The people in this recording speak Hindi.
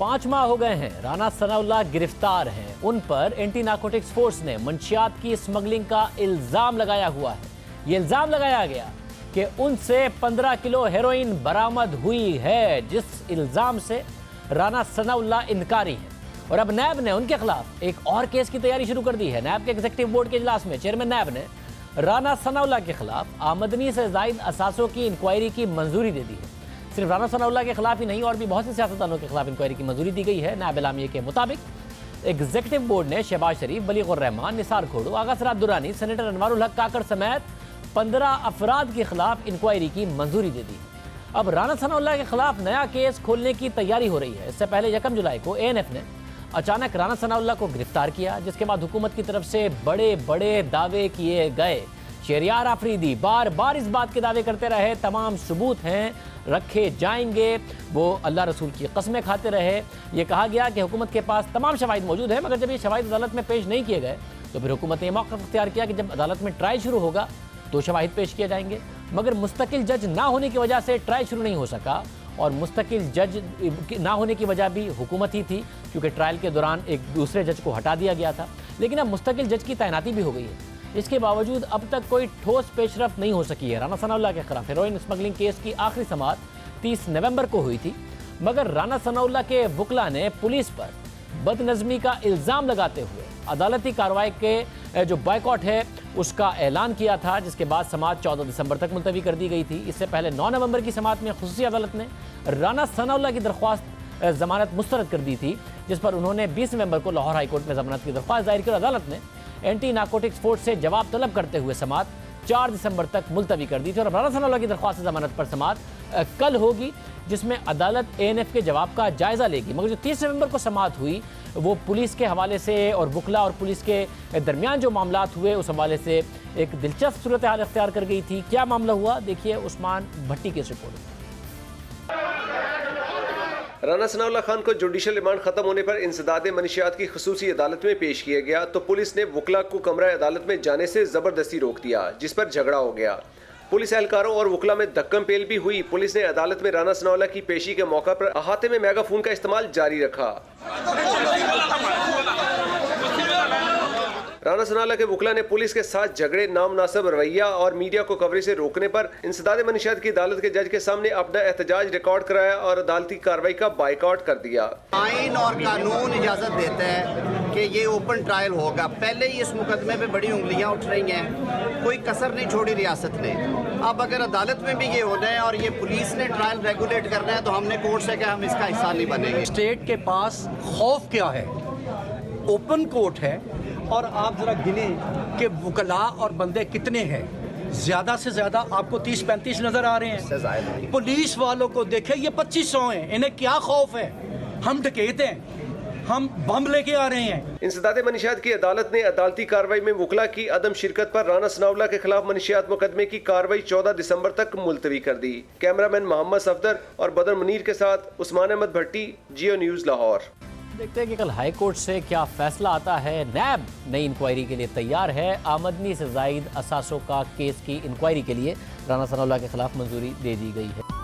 5 माह हो गए हैं राना सनाउल्लाह गिरफ्तार हैं। उन पर एंटी नारकोटिक्स फोर्स ने मंशियात की स्मगलिंग का इल्जाम लगाया हुआ है। ये इल्जाम लगाया गया कि उनसे 15 किलो हेरोइन बरामद हुई है, जिस इल्जाम से राना सनाउल्लाह इनकारी है। और अब नैब ने उनके खिलाफ एक और केस की तैयारी शुरू कर दी है। नैब के एग्जीक्यूटिव बोर्ड के इजलास में चेयरमैन नैब ने राना सनाउल्लाह के खिलाफ आमदनी से जायद असासों की इंक्वायरी की मंजूरी दे दी है। सिर्फ राना सनाउल्लाह के खिलाफ ही नहीं, और भी बहुत से सियासतदानों के खिलाफ इंक्वायरी की मंजूरी दी गई है। नैब एलामिये के मुताबिक एग्जीक्यूटिव बोर्ड ने शहबाज शरीफ, बलीगुर रहमान, निसार खोड़ू, आगा सराद दुरानी, सेनेटर अनवारुल हक काकड़ समेत 15 अफराद के खिलाफ इंक्वायरी की मंजूरी दे दी। अब राना सनाउल्लाह के खिलाफ नया केस खोलने की तैयारी हो रही है। इससे पहले 1 जुलाई को ANF ने अचानक राना सनाउल्लाह को गिरफ्तार किया, जिसके बाद हुकूमत की तरफ से बड़े बड़े दावे किए गए। शहरियार आफरीदी बार बार इस बात के दावे करते रहे, तमाम सबूत हैं, रखे जाएंगे। वो अल्लाह रसूल की कस्में खाते रहे। ये कहा गया कि हुकूमत के पास तमाम शवाहिद मौजूद है, मगर जब ये शवाहिद अदालत में पेश नहीं किए गए तो फिर हुकूमत ने यह मौका अख्तियार किया कि जब अदालत में ट्रायल शुरू होगा तो शवाहिद पेश किए जाएंगे। मगर मुस्तकिल जज ना होने की वजह से ट्रायल शुरू नहीं हो सका, और मुस्तकिल जज ना होने की वजह भी हुकूमत ही थी, क्योंकि ट्रायल के दौरान एक दूसरे जज को हटा दिया गया था। लेकिन अब मुस्तकिल जज की तैनाती भी हो गई है। इसके बावजूद अब तक कोई ठोस पेशरफ नहीं हो सकी है। राना सनाउल्लाह के खिलाफ हेरोइन स्मगलिंग केस की आखिरी समाअत 30 नवंबर को हुई थी, मगर राना सनाउल्लाह के वकला ने पुलिस पर बदनज़मी का इल्ज़ाम लगाते हुए अदालती कार्रवाई के जो बायकॉट है उसका ऐलान किया था, जिसके बाद समाअत 14 दिसंबर तक मुलतवी कर दी गई थी। इससे पहले 9 नवंबर की समाअत में खुसूसी अदालत ने राना सनाउल्लाह की दरख्वास्त जमानत मुस्तरद कर दी थी, जिस पर उन्होंने 20 नवंबर को लाहौर हाईकोर्ट में जमानत की दरख्वास्त दायर की और अदालत ने एंटी नारकोटिक्स फोर्स से जवाब तलब करते हुए समाअत 4 दिसंबर तक मुलतवी कर दी थी। और राना सनाउल्लाह की दरख्वास्त जमानत पर समाअत कल होगी, जिसमें अदालत ANF के जवाब का जायजा लेगी। मगर जो 30 नवंबर को समाअत हुई वो पुलिस के हवाले से और वकला और पुलिस के दरमियान जो मामलात हुए उस हवाले से एक दिलचस्प सूरत हाल अख्तियार कर गई थी। क्या मामला हुआ, देखिए उस्मान भट्टी की रिपोर्ट। राना सनाउल्लाह खान को जुडिशल रिमांड खत्म होने पर इंसदाद मनशियात की खसूसी अदालत में पेश किया गया तो पुलिस ने वकला को कमरा अदालत में जाने से जबरदस्ती रोक दिया, जिस पर झगड़ा हो गया। पुलिस एहलकारों और वकला में धक्कम पेल भी हुई। पुलिस ने अदालत में राना सनाउल्लाह की पेशी के मौका पर अहाते में मेगाफोन का इस्तेमाल जारी रखा। राना सनाउल्लाह के वकला ने पुलिस के साथ झगड़े, नामुनासिब रवैया और मीडिया को कवरेज से रोकने पर इंसदाद मनशियात की अदालत के जज के सामने अपना एहतजाज रिकॉर्ड कराया और अदालती कार्रवाई का बायकॉट कर दिया। आइन और कानून इजाजत देता है कि ये ओपन ट्रायल होगा। पहले ही इस मुकदमे पे बड़ी उंगलियां उठ रही हैं, कोई कसर नहीं छोड़ी रियासत ने। अब अगर अदालत में भी ये होना है और ये पुलिस ने ट्रायल रेगुलेट करना है तो हमने कोर्ट से कहा हम इसका हिस्सा नहीं बनेंगे। स्टेट के पास खौफ क्या है? ओपन कोर्ट है और आप जरा गिने कि वकला और बंदे कितने हैं। ज्यादा से ज्यादा आपको 30-35 नजर आ रहे हैं। पुलिस वालों को देखे, ये 2500 हैं, इन्हें क्या खौफ है? हम डकैत हैं, हम बम लेके आ रहे हैं। इंसदाद मनशियात की अदालत ने अदालती कार्रवाई में वकला की अदम शिरकत पर राना सनाउल्लाह के खिलाफ मनशियात मुकदमे की कार्रवाई 14 दिसंबर तक मुलतवी कर दी। कैमरामैन मोहम्मद सफदर और बदर मुनीर के साथ उस्मान अहमद भट्टी, जियो न्यूज़ लाहौर। देखते हैं कि कल हाई कोर्ट से क्या फैसला आता है। नैब नई इंक्वायरी के लिए तैयार है। आमदनी से जायद असासों का केस की इंक्वायरी के लिए राना सनाउल्लाह के खिलाफ मंजूरी दे दी गई है।